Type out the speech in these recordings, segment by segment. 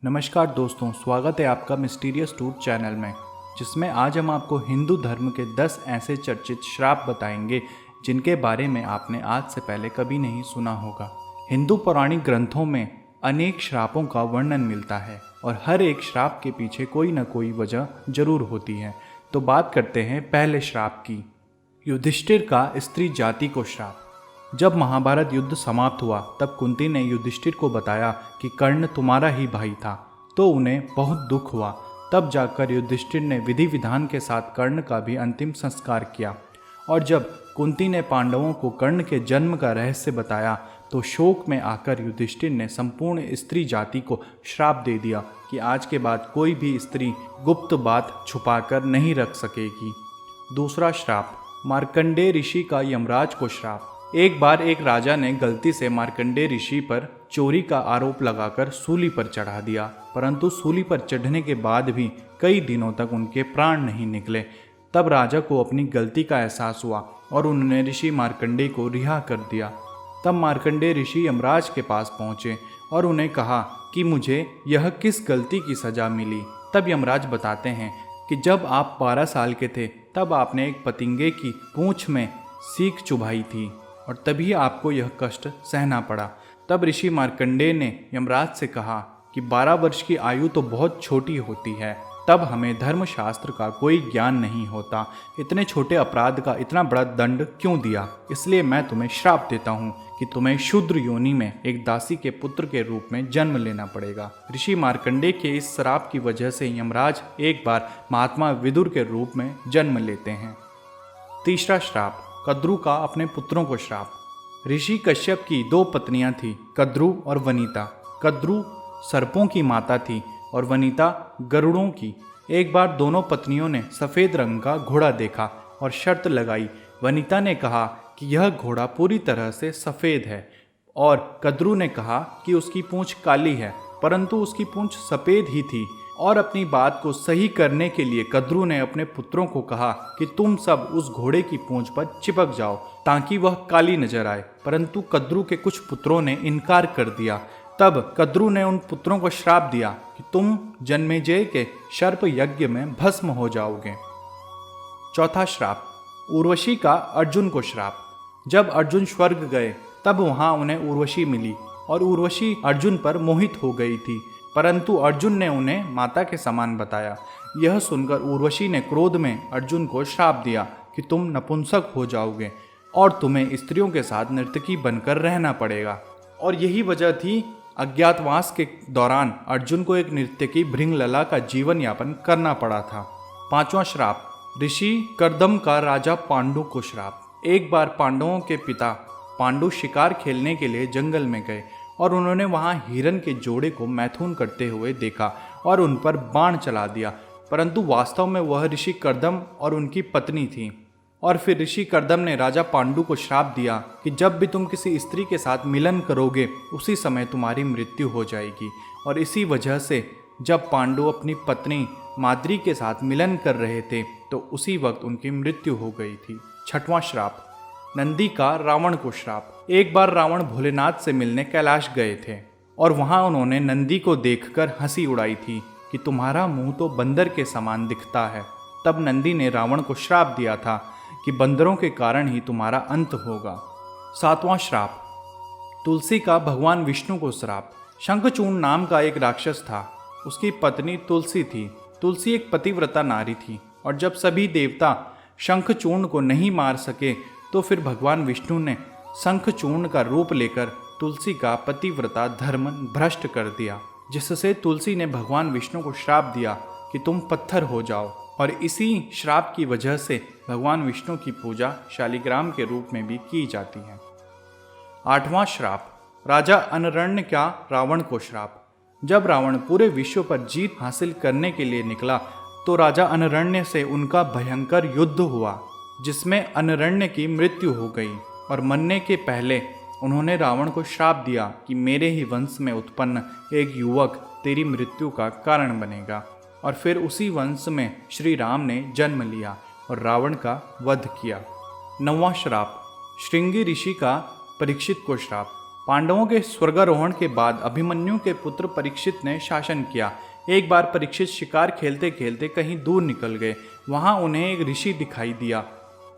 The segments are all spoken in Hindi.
नमस्कार दोस्तों, स्वागत है आपका मिस्टीरियस टूर चैनल में, जिसमें आज हम आपको हिंदू धर्म के 10 ऐसे चर्चित श्राप बताएंगे जिनके बारे में आपने आज से पहले कभी नहीं सुना होगा। हिंदू पौराणिक ग्रंथों में अनेक श्रापों का वर्णन मिलता है और हर एक श्राप के पीछे कोई न कोई वजह जरूर होती है। तो बात करते हैं पहले श्राप की। युधिष्ठिर का स्त्री जाति को श्राप। जब महाभारत युद्ध समाप्त हुआ तब कुंती ने युधिष्ठिर को बताया कि कर्ण तुम्हारा ही भाई था, तो उन्हें बहुत दुख हुआ। तब जाकर युधिष्ठिर ने विधि विधान के साथ कर्ण का भी अंतिम संस्कार किया। और जब कुंती ने पांडवों को कर्ण के जन्म का रहस्य बताया तो शोक में आकर युधिष्ठिर ने संपूर्ण स्त्री जाति को श्राप दे दिया कि आज के बाद कोई भी स्त्री गुप्त बात छुपाकर नहीं रख सकेगी। दूसरा श्राप, मार्कंडेय ऋषि का यमराज को श्राप। एक बार एक राजा ने गलती से मार्कंडेय ऋषि पर चोरी का आरोप लगाकर सूली पर चढ़ा दिया, परंतु सूली पर चढ़ने के बाद भी कई दिनों तक उनके प्राण नहीं निकले। तब राजा को अपनी गलती का एहसास हुआ और उन्होंने ऋषि मार्कंडेय को रिहा कर दिया। तब मार्कंडेय ऋषि यमराज के पास पहुंचे और उन्हें कहा कि मुझे यह किस गलती की सजा मिली। तब यमराज बताते हैं कि जब आप 12 साल के थे तब आपने एक पतिंगे की पूंछ में सीख चुभाई थी और तभी आपको यह कष्ट सहना पड़ा। तब ऋषि मार्कंडेय ने यमराज से कहा कि 12 वर्ष की आयु तो बहुत छोटी होती है, तब हमें धर्मशास्त्र का कोई ज्ञान नहीं होता। इतने छोटे अपराध का इतना बड़ा दंड क्यों दिया? इसलिए मैं तुम्हें श्राप देता हूँ कि तुम्हें शूद्र योनि में एक दासी के पुत्र के रूप में जन्म लेना पड़ेगा। ऋषि मार्कंडेय के इस श्राप की वजह से यमराज एक बार महात्मा विदुर के रूप में जन्म लेते हैं। तीसरा श्राप, कद्रु का अपने पुत्रों को श्राप। ऋषि कश्यप की 2 पत्नियां थीं, कद्रु और वनिता। कद्रु सर्पों की माता थी और वनिता गरुड़ों की। एक बार दोनों पत्नियों ने सफ़ेद रंग का घोड़ा देखा और शर्त लगाई। वनिता ने कहा कि यह घोड़ा पूरी तरह से सफ़ेद है और कद्रु ने कहा कि उसकी पूंछ काली है, परंतु उसकी पूंछ सफ़ेद ही थी। और अपनी बात को सही करने के लिए कद्रु ने अपने पुत्रों को कहा कि तुम सब उस घोड़े की पूंछ पर चिपक जाओ ताकि वह काली नजर आए, परंतु कद्रु के कुछ पुत्रों ने इनकार कर दिया। तब कद्रु ने उन पुत्रों को श्राप दिया कि तुम जन्मेजय के सर्प यज्ञ में भस्म हो जाओगे। चौथा श्राप, उर्वशी का अर्जुन को श्राप। जब अर्जुन स्वर्ग गए तब वहां उन्हें उर्वशी मिली और उर्वशी अर्जुन पर मोहित हो गई थी, परंतु अर्जुन ने उन्हें माता के समान बताया। यह सुनकर उर्वशी ने क्रोध में अर्जुन को श्राप दिया कि तुम नपुंसक हो जाओगे और तुम्हें स्त्रियों के साथ नर्तकी बनकर रहना पड़ेगा। और यही वजह थी अज्ञातवास के दौरान अर्जुन को एक नर्तकी भृंगलला का जीवन यापन करना पड़ा था। पांचवा श्राप, ऋषि कर्दम का राजा पांडु को श्राप। एक बार पांडवों के पिता पांडु शिकार खेलने के लिए जंगल में गए और उन्होंने वहां हिरन के जोड़े को मैथुन करते हुए देखा और उन पर बाण चला दिया, परंतु वास्तव में वह ऋषि कर्दम और उनकी पत्नी थी। और फिर ऋषि कर्दम ने राजा पांडु को श्राप दिया कि जब भी तुम किसी स्त्री के साथ मिलन करोगे उसी समय तुम्हारी मृत्यु हो जाएगी। और इसी वजह से जब पांडु अपनी पत्नी माद्री के साथ मिलन कर रहे थे तो उसी वक्त उनकी मृत्यु हो गई थी। छठवां श्राप, नंदी का रावण को श्राप। एक बार रावण भोलेनाथ से मिलने कैलाश गए थे और वहां उन्होंने नंदी को देखकर हंसी उड़ाई थी कि तुम्हारा मुंह तो बंदर के समान दिखता है। तब नंदी ने रावण को श्राप दिया था कि बंदरों के कारण ही तुम्हारा अंत होगा। सातवां श्राप, तुलसी का भगवान विष्णु को श्राप। शंखचूर्ण नाम का एक राक्षस था, उसकी पत्नी तुलसी थी। तुलसी एक पतिव्रता नारी थी और जब सभी देवता शंखचूर्ण को नहीं मार सके तो फिर भगवान विष्णु ने शंखचूर्ण का रूप लेकर तुलसी का पतिव्रता धर्म भ्रष्ट कर दिया, जिससे तुलसी ने भगवान विष्णु को श्राप दिया कि तुम पत्थर हो जाओ। और इसी श्राप की वजह से भगवान विष्णु की पूजा शालिग्राम के रूप में भी की जाती है। आठवां श्राप, राजा अनरण्य का रावण को श्राप। जब रावण पूरे विश्व पर जीत हासिल करने के लिए निकला तो राजा अनरण्य से उनका भयंकर युद्ध हुआ, जिसमें अनरण्य की मृत्यु हो गई। और मरने के पहले उन्होंने रावण को श्राप दिया कि मेरे ही वंश में उत्पन्न एक युवक तेरी मृत्यु का कारण बनेगा। और फिर उसी वंश में श्री राम ने जन्म लिया और रावण का वध किया। नौवां श्राप, श्रृंगी ऋषि का परीक्षित को श्राप। पांडवों के स्वर्गारोहण के बाद अभिमन्यु के पुत्र परीक्षित ने शासन किया। एक बार परीक्षित शिकार खेलते खेलते कहीं दूर निकल गए। वहां उन्हें एक ऋषि दिखाई दिया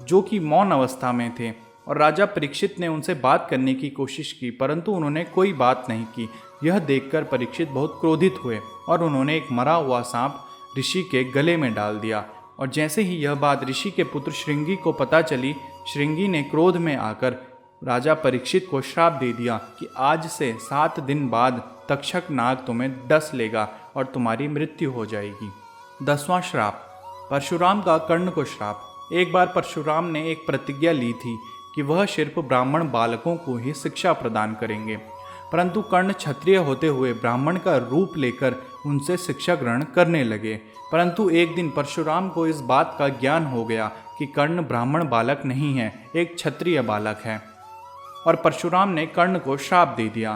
जो कि मौन अवस्था में थे और राजा परीक्षित ने उनसे बात करने की कोशिश की, परंतु उन्होंने कोई बात नहीं की। यह देखकर परीक्षित बहुत क्रोधित हुए और उन्होंने एक मरा हुआ सांप ऋषि के गले में डाल दिया। और जैसे ही यह बात ऋषि के पुत्र श्रृंगी को पता चली, श्रृंगी ने क्रोध में आकर राजा परीक्षित को श्राप दे दिया कि आज से 7 दिन बाद तक्षक नाग तुम्हें डस लेगा और तुम्हारी मृत्यु हो जाएगी। 10वां श्राप, परशुराम का कर्ण को श्राप। एक बार परशुराम ने एक प्रतिज्ञा ली थी कि वह सिर्फ ब्राह्मण बालकों को ही शिक्षा प्रदान करेंगे, परंतु कर्ण क्षत्रिय होते हुए ब्राह्मण का रूप लेकर उनसे शिक्षा ग्रहण करने लगे। परंतु एक दिन परशुराम को इस बात का ज्ञान हो गया कि कर्ण ब्राह्मण बालक नहीं है, एक क्षत्रिय बालक है। और परशुराम ने कर्ण को श्राप दे दिया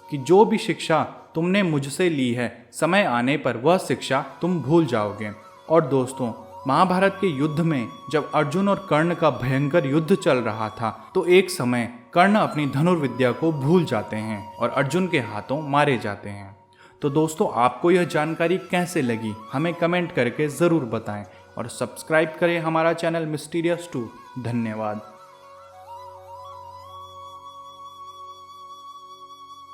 कि जो भी शिक्षा तुमने मुझसे ली है, समय आने पर वह शिक्षा तुम भूल जाओगे। और दोस्तों, महाभारत के युद्ध में जब अर्जुन और कर्ण का भयंकर युद्ध चल रहा था, तो एक समय कर्ण अपनी धनुर्विद्या को भूल जाते हैं और अर्जुन के हाथों मारे जाते हैं। तो दोस्तों, आपको यह जानकारी कैसे लगी हमें कमेंट करके ज़रूर बताएं और सब्सक्राइब करें हमारा चैनल मिस्टीरियस टूर। धन्यवाद।